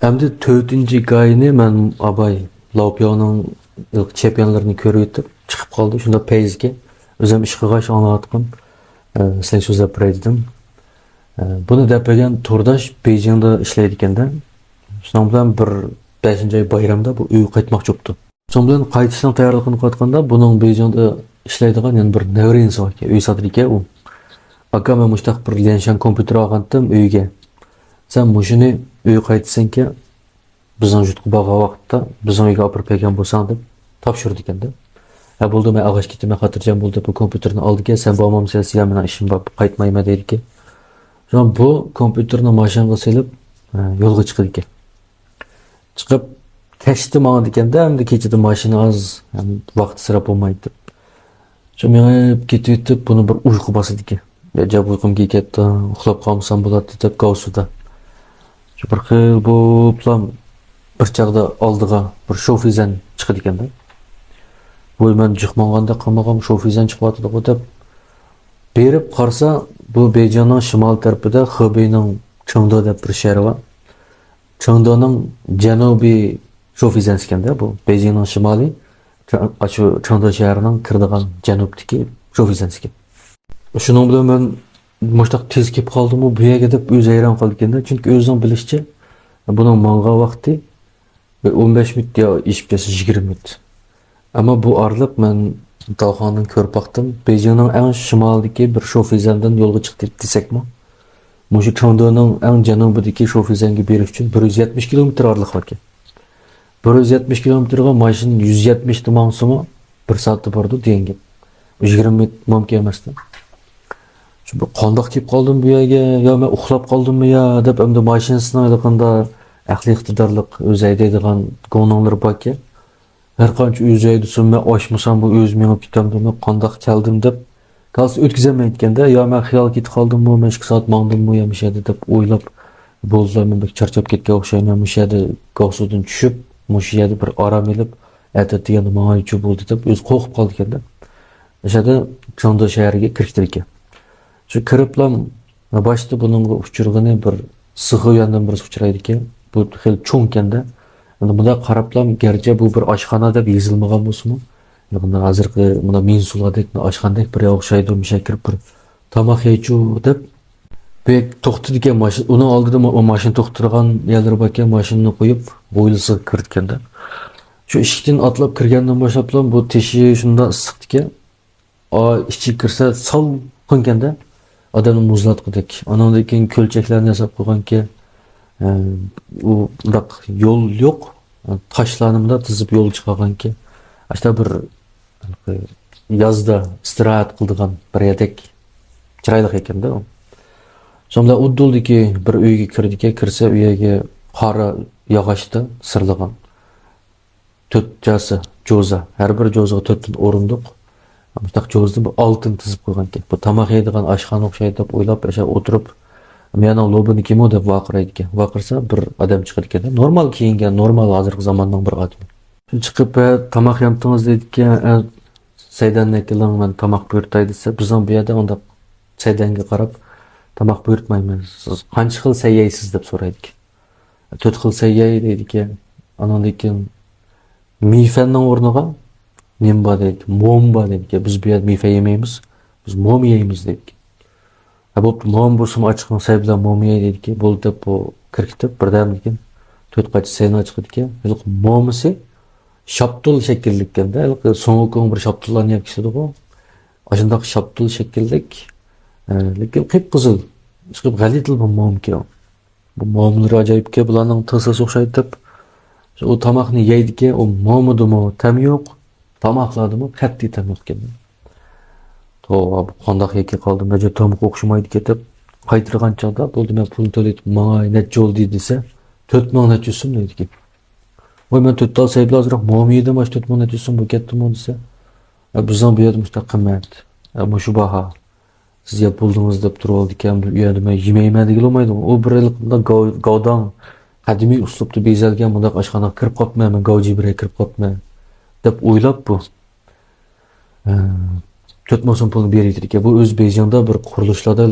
Endi 4-gayini men abay Laupio'nun ilk chempionlarini ko'rib o'tib chiqib qoldi. Shunda Peyzga o'zim ish qilg'ash anlatqin. Sen so'zlab berdim. Buni depagan turdosh Beijingda ishlaydi ekanda. Shuning bilan bir 5-oy bayramda bu uy qaytmoqchi bo'ldi. Shuning bilan qaytishning tayyorligini qilayotganda buning Beijingda ishlaydigan yana bir navrinsi bor ekan, uy sodir ekan u. Aka men mushtaq bir Lianshan kompyuter olgandim uyga. Sen mushuni uy qaytsanki bizning jutqi bo'lgan vaqtda bizning uyga olib kelgan bo'lsang deb topshirdi ekanda. Bo'ldi men ag'ash ketmay xotirjam bo'ldi bu kompyuterni oldiga sen bo'lmamsan sen meni ishim bor qaytmayman dedi ekan. Sonra bu kompüterni mashinaga selib yo'lga chiqdi ekan. Chiqib kechdi mana deganda endi kechida mashina az vaqt sira bo'lmaydi. Shu men ketib buni bir uyqu bosdi ekan. Jab uyqumga ketdi, uxlab qolsam bo'ladi deb qavsuda. Shu bir xil bu plan bir chaqda oldiga bir shofizan chiqdi ekanda. Bu men chiqmaganda qilmagan shofizan chiqyapti deb berib qarsa bu Beijingning shimol tarafida Xebeyning Chengdu deb bir shahri bor. Chengduning janubiy shofizan ekanda bu Beijingning shimoliy shu Chengdu shahrining kirdigan janubdagi shofizan ekan. Shuning bilan men mushtaq tez kelib qoldim bu yerga deb o'zi hayron qoldi ekanda, chunki o'zining bilishicha buning manga vaqti 15 minut yo ishib kelsa 20 minut. Ama bu aralıq men Dalxondan ko'rib baqdim. Beijingning eng shimolidagi bir shofizandan yo'lga chiqdi desekmi? Mushu Chengduning eng janubidagi shofizanga berish uchun 170 kilometr aralıq bor ekan. 170 kilometrga mashina 170 ta mansimi 1 soatda bordi degan gap. 20 minut mumkin emasdi. Shu bir qandoq kelib qoldim bu yerga yo men uxlab qoldimmi yo deb endi mashinasini aytganda aqli iqtidorliq o'zi aytadigan gononglar bor ekan. Her qancha o'zaydi sunma oshmasam bu o'z menga kitamda qandoq keldim deb qalsa o'tkazamay aytganda yo men xiyol ketib qoldimmi, men 2 soat mangdimmi yo mishadi deb o'ylab bo'ldi men bir charchab ketgan o'xshayman mishadi qavsudan tushib mushiyada bir orom elib aytadigan menga bo'ldi deb o'zi qo'rqib qoldi ekanda. O'shada Chengdu shahriga kirishdi ekan. Shu kiriblam boshda buning uchirg'ini bir sig'oyandan bir uchraydi ekan. Bu xil cho'ng ekanda. Bunda qarablam garchi bu bir oshxona deb yozilmagan bo'lsa-mu, bunda hozirgi bunda mensuladek oshxonadek bir o'xshaydi, mishakir bir tomoq yeychu deb bek to'xtadi ekan mashina. Uni oldida o mashina to'xtirgan yerlar bor ekan, mashinani qo'yib bo'ylisiga kiritganda. Shu eshikdan otlab kirgandan boshlab bu teshi shunda issiq ekan. Ichki kirsa salqin ekanda, odamni muzlatqidek. Andan keyin ko'lchaklarni yasab qo'yganki u yo'l yo'q. Taşlanımda tizip yol çıkarganki işte bir yazda istirahat kıldıgan bir yerdek çıraylık ekende o. Sonra udduldaki bir uyga kirdike kirse uyga qora yağaçta sırlıgan 4 jası joza her bir jozaga 4 orunduk. Mustaq jozda bir altın tizip qo'yganki bu tamoq yeydigan oshxona o'xshaydi deb o'ylab o'sha o'tirib meni lobini kim o deb vaqiraydi ekan. Vaqirsa bir odam chiqadi ekan. Normal kiyingan, normal hozirgi zamonning bir odam. Chiqib tamoq yemtiniz dedikki, Saydan aytdilar men tamoq buyurtay desa, bizning bu yerda unda Saydanga qarab tamoq buyurtmaymiz. Siz qancha xil sayyaysiz deb so'raydik. 4 xil sayyay dediki, andan keyin mifanning o'rniga nimba dedi, momba dedi. Biz bu yerda mifa yemaymiz, biz mom yeymiz dedik. Bu mom bo'lsin ochiqning say bilan mom yeydi bo'ldi deb bu kirkitib birdamdan keyin 4 qacha sayni chiqdi ekan. Momisi shaptul shakllik ekanda, so'nggi bir shaptullarni yeb kishidi bu. Ashundaq shaptul shakllik, lekin qip-qizil, chiqib g'alitil bu momki. Bu momlar ajoyibki, bularning tasasi o'xshaydi deb o tomoqni yeydiki, o momidimi, tam yo'q, tomoqladimi, qat'iy tam yo'q ekan. Bu qandoq yeki qoldim, nega tomoq o'xshamaydi ketib, qaytirgan chog'da bo'ldi men pul to'layib, menga necha bo'ldi desa, 4000 necha so'm deydi. Voy men 4 ta sayb hozirroq mom yedim, 4000 necha so'm bu ketdimi desa, bizning bu yerda mustaq qimmat. Bu shu baho. Siz yeb bo'ldingiz deb turib oldi ekan, bu yerda men yemayman degan olmaydi. O bir yilda gavdan qadimiy uslubda bezalgan bundaq oshxonaga kirib qopman, men gavji bir kirib qopman deb o'ylab bu 4 so'm pulni beraydi ekan. Bu o'z Beijingda bir qurilishlarda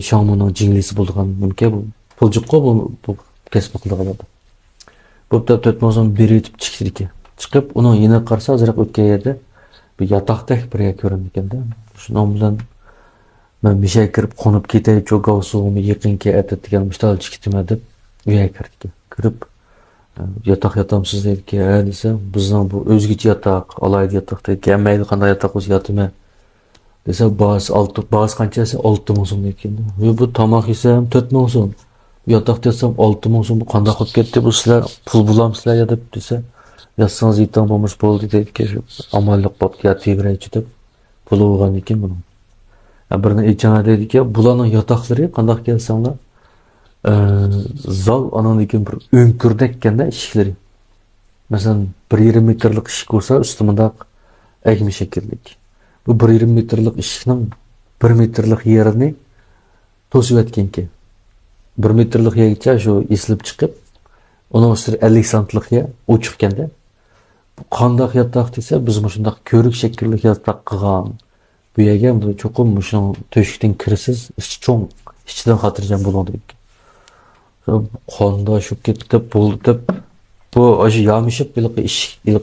Xiaomi'ning jinglisi bo'lgan mumkin bu. Pul jiqqa bu kasb qildigan. Bu da 4 mozun biri yetip çıktı ki. Çıkıp onun yine karşı azırak ötken yerde bir yatakta bir yer göründü ekan da. Şunun bilan men bir şey kirip konup ketay çok avsuğumu yaqinga aytadigan mishtal chiqitma deb uyga kirdik. Kirib yatak yatamsız deydi ki desa bizning bu o'zgacha yatak, alayda yatak deydi. Mayli qanday yatak bo'lsa yotma desa bazı qanchasi 6 ming so'm ekan. Ve bu tomoq yesam 4 ming so'm. Yatak desam 6 ming so'm bu qanday qilib ketdi bu sizlar pul bulamsizlar ya deb desa yotsangiz yetan bo'lmish bo'ldi deydi ki amallik bo'lib yataveraychi deb pul olgan ekan buning. Birini aytganda dedi ki bularning yotoqlari qanday kelsanglar zal anandikin bir önkürdek ekanda eshikleri. Mesela 1,5 metrlik eshik olsa üstümünde egmi şekillik. Bu 1,5 metrlik eshikning 1 metrlik yerini to'sib etganki. 1 metrlik yergacha shu esilib chiqib, onun üstüne 50 santlik yer ochiq ekanda. Bu qanday yotoq desa biz shunday ko'rik shekilli yotoq qilgan. Bu yerga bu cho'qim shuni to'shikdan kirsiz, ichi cho'ng, ichidan xotirjam bo'ladi. Qonda şu ketdi bo'ldi deb bu aşı yamishib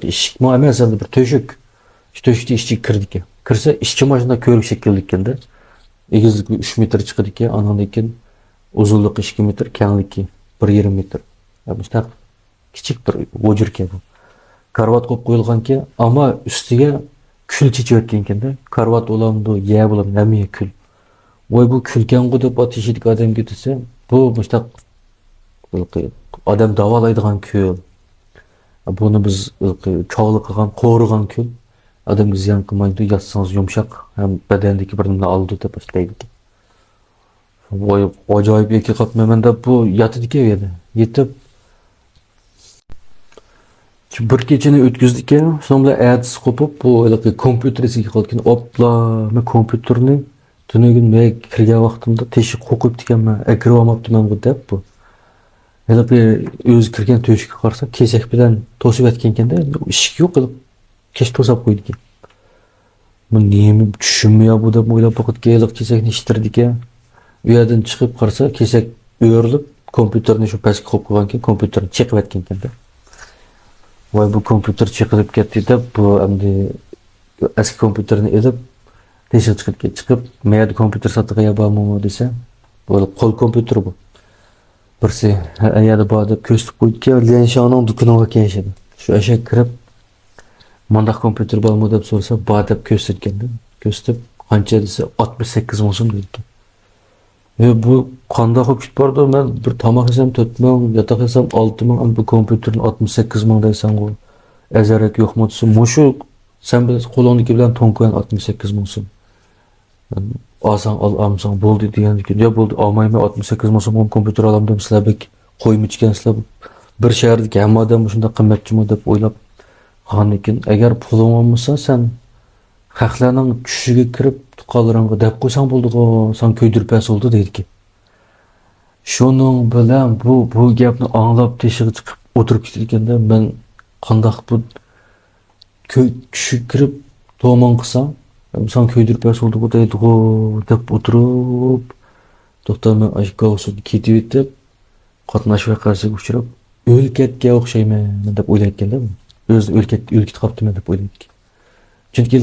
eshik mi emas endi bir to'shak. Shu to'shakni ichiga kirdik. Kirsa ishchi mashina ko'rik shekilli ekanda. Egizligi 3 metr chiqadi ekan, andan keyin uzunligi 2 metr, kengligi 1,5 metr. Mustaq kichik bir o'jirka bu. Karvat qo'yib qo'yilganki, ammo ustiga kul chechayotgan ekanda. Karvat olamdi, ya bo'lam, namiya kul. Voy bu kulkang'i deb atishdik odamga desa, bu mustaq adam davalaydigan kül. Bunu biz çoğalık qilgan, qo'rigan kül. Adamga ziyon qilmaydi, yatsangiz yumshoq, ham badandagi bir nimani oldi deb boshlaydi. Voy ajoyib eki qopmayman deb bu yotidiki edi. Yetib bir kechani o'tkazdik, so'ng bilan adis qo'pib bu kompyuterisiga qolgan. Opla, men kompyuterni tunugin men kirgan vaqtimda teshik qo'qib ekanman, kirib olmabdiman bu deb bu. Hele bir o'zi kirgan to'shikka qarasa, kesak bilan to'sib etgan ekanda, eshik yo'q qilib kesh to'sab qo'ydi ekan. Bu nima tushunmay bu deb o'ylab boqib kelib kesakni ishtirdik ekan. U yerdan chiqib qarasa, kesak o'rilib, kompyuterni shu pastga qo'yib qo'ygan ekan, kompyuterni chiqib etgan ekanda. Voy bu kompyuter chiqib ketdi deb bu endi eski kompyuterni edib teshik chiqib, mayda kompyuter sotib bormoqmi desa, bu qo'l kompyuter bu. Birisi ayada bor deb ko'rsatib qo'ydiki, Lenshaning do'koniga kelishadi. Shu ashak kirib, "Mandaq kompyuter bormi?" deb so'rasa, "Bor" deb ko'rsatganda, ko'rsatib, qancha desa 68 ming so'm deydi. Bu qanday qilib ketib bordi? Men bir tomoq yesam 4 ming, yotoq yesam 6 ming, bu kompyuterni 68 ming deysan ku. Azarak yo'qmi desa, "Mushu sen biz qo'lingdagi bilan to'nko'yan 68 ming so'm." Alsan amsan bo'ldi degandan ya bo'ldi olmayman 68 ming so'm kompyuter olam deb sizlar bek qo'yib ichgansizlar bir shahardagi hamma odam shunday qimmatchimi deb o'ylab qolgan ekan. Agar puling olmasa sen xalqlarning tushiga kirib tuqqanlaringga deb qo'ysang bo'ldi-ku, sen kuydirpas oldi deydi. Shuning bilan bu gapni anglab teshig'i chiqib o'tirib ketganda men qandoq bu tushib kirib to'mon qilsam sen kuydirpas oldi bu deydi-ku deb o'tirib to'xtamay ashka o'sib ketib etib qatnash voqeasiga uchrab o'lkatga o'xshayman deb o'ylayotganda o'zi o'lkatga qolibdiman deb o'ylaydi. Chunki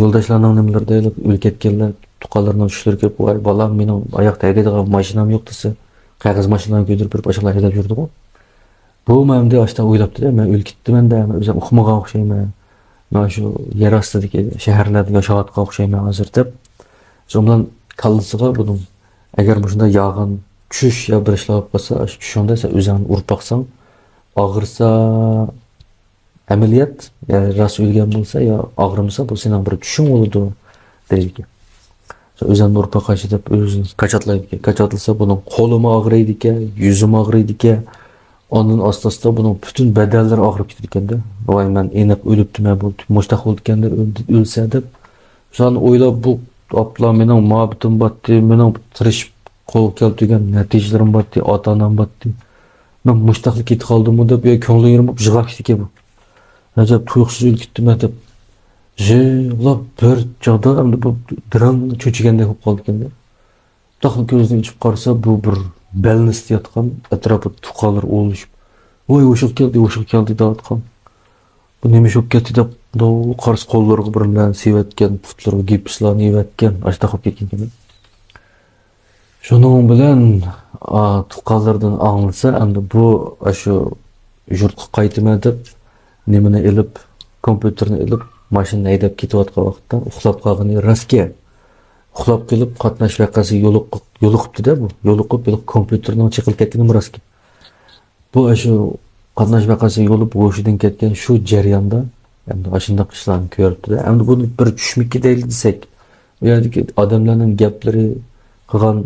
yo'ldoshlarning nimalarda o'lkatganlar tuqqanlarning tushlari kelib, "Voy bolam, mening oyoq tagida mashinam yo'q" desa, qog'oz mashinani ko'tarib bir boshqalar haydab yurdi-ku. Bu menda ashta o'ylabdi-da, men o'lkatdimanda, o'zim uxmagan o'xshayman. Mana shu yer ostidagi shaharlarda yashayotgan o'xshayman hozir deb. So'ngdan kallasiga buning agar shunday yog'in tushish yo bir ishlar bo'lib qolsa, shu tushunda sen o'zingni urib boqsang, og'irsa ameliyat, ya'ni ras o'lgan bo'lsa yo og'rimasa bu sening bir tushing bo'ladi deydi. O'zini urib boqashi deb o'zini qachatlaydi. Qachatilsa buning qo'limi og'riydi ekan, yuzim og'riydi ekan. Onun astasında bunun bütün bedelleri ağrıp gitti ekanda. Vay men eniq ölüptüm bu muştaq oldu ekanda ölse deb. Şan oylab bu apla mening muhabbetim batdı, mening tirish qo'l keltirgan natijalarim batdı, ota-onam batdı. Men muştaqlik ketib qoldim deb ko'nglim yirmib yig'lab ketdi bu. Ajab tuyuqsiz o'lib ketdim deb. Jilab bir joyda endi bu diran cho'chigandek bo'lib qoldi ekanda. Taqli ko'zni ochib qarasa bu bir balnis yotgan atrofda tuqqanlar olishib Oy uşuk geldi dağıtkan. Bu neymiş ok geldi de bu karşı kolları birbirinden sivetken, putları gipslan ivetken, açta kop ketken gibi. Şunun bilen tukallardan anılsa, endi bu aşı yurtqa qaytım edip, nemini elip, kompüterini elip, maşinini aydap ketip atqa vaqtda uxlap qalğını rastga. Uxlap kelip qatnaş vaqası yoluquptu da bu. Yoluqup, kompüterinin çıqılıp ketgeni rastga. Bu aşı qatnaş vaqası yolup hoşudan ketken şu jarayonda endi aşındaq ishlarni ko'ribdi da. Endi buni bir tushmikka deylik desak, bu yerdagi odamlarning gaplari, qilgan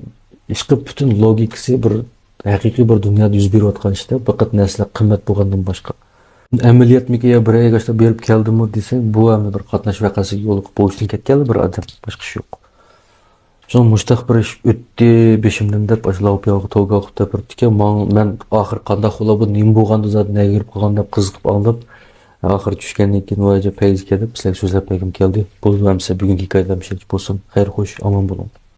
ishqi butun logikasi bir haqiqiy bir dunyoda yuz berayotgan ishda faqat narsalar qimmat bo'lgandan boshqa. Amaliyotmiga yo bir aygacha berib keldimi desang, bu ham bir qatnash vaqasiga yo'liqib bo'shdan ketgan bir odam, boshqa ish yo'q. Şu muştaq bir iş ötdi beşimden dep başlap yo'q to'g'a qilib turibdi. Men oxir qanday xo'la bu nim bo'lganda zot nega kirib qolgan deb qiziqib anglab, oxir tushgandan keyin voyaja payz kelib, sizlar so'zlab bergim keldi. Bu hamsa bugungi hikoyam bo'lsin. Xayr, xush, omon bo'ling.